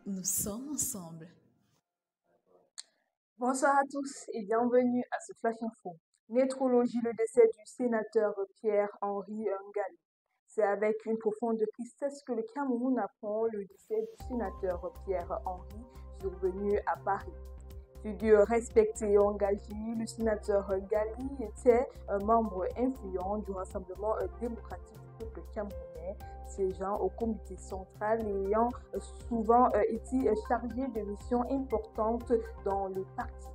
nous sommes ensemble. Bonsoir à tous et bienvenue à ce Flash Info. Nétrologie, le décès du sénateur Pierre-Henri Ngali. C'est avec une profonde tristesse que le Cameroun apprend le décès du sénateur Pierre-Henri, survenu à Paris. Figure respectée et engagée, le sénateur Ngali était un membre influent du Rassemblement démocratique du peuple camerounais, siégeant au comité central et ayant souvent été chargé de missions importantes dans le parti.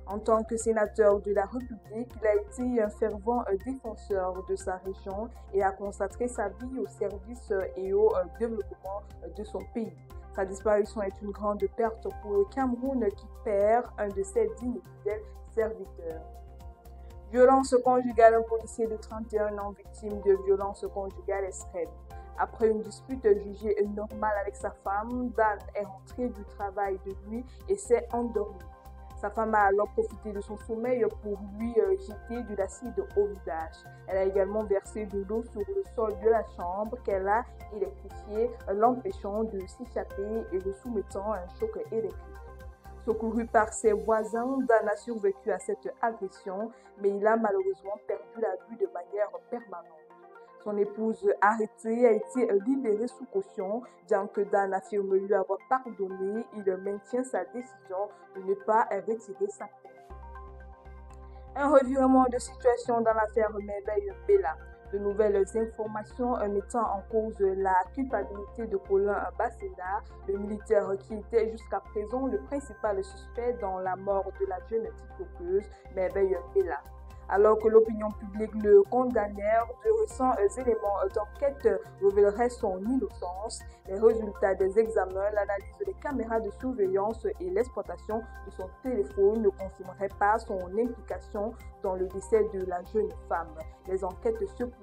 En tant que sénateur de la République, il a été un fervent défenseur de sa région et a consacré sa vie au service et au développement de son pays. Sa disparition est une grande perte pour le Cameroun qui perd un de ses dignes fidèles serviteurs. Violence conjugale, un policier de 31 ans victime de violence conjugale extrême. Après une dispute jugée normale avec sa femme, Dan est rentré du travail de nuit et s'est endormi. Sa femme a alors profité de son sommeil pour lui jeter de l'acide au visage. Elle a également versé de l'eau sur le sol de la chambre qu'elle a électrifiée, l'empêchant de s'échapper et le soumettant à un choc électrique. Secouru par ses voisins, Dan a survécu à cette agression, mais il a malheureusement perdu la vue de manière permanente. Son épouse arrêtée a été libérée sous caution, bien que Dan affirme lui avoir pardonné, il maintient sa décision de ne pas retirer sa plainte. Un revirement de situation dans l'affaire Merveille Bella. De nouvelles informations mettant en cause la culpabilité de Colin Bassena, le militaire qui était jusqu'à présent le principal suspect dans la mort de la jeune TikTokeuse Merveille Bella. Alors que l'opinion publique le condamnait, de récents éléments d'enquête révéleraient son innocence. Les résultats des examens, l'analyse des caméras de surveillance et l'exploitation de son téléphone ne confirmeraient pas son implication dans le décès de la jeune femme. Les enquêtes se poursuivent.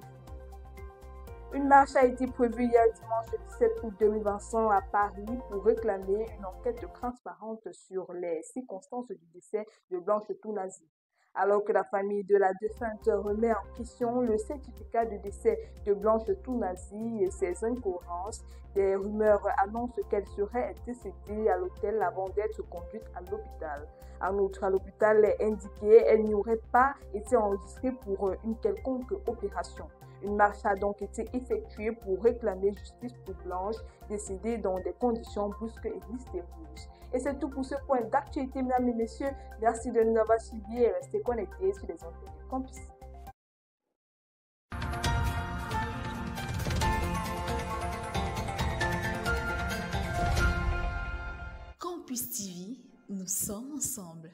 Une marche a été prévue hier dimanche 17 août 2025 à Paris pour réclamer une enquête transparente sur les circonstances du décès de Blanche Tounazi. Alors que la famille de la défunte remet en question le certificat de décès de Blanche Tounazi et ses incohérences, des rumeurs annoncent qu'elle serait décédée à l'hôtel avant d'être conduite à l'hôpital. En outre, à l'hôpital indiqué, elle n'y aurait pas été enregistrée pour une quelconque opération. Une marche a donc été effectuée pour réclamer justice pour Blanche, décédée dans des conditions brusques et mystérieuses. Et c'est tout pour ce point d'actualité, mesdames et messieurs. Merci de nous avoir suivis et restez connectés sur les antennes de Campus. Campus TV, nous sommes ensemble.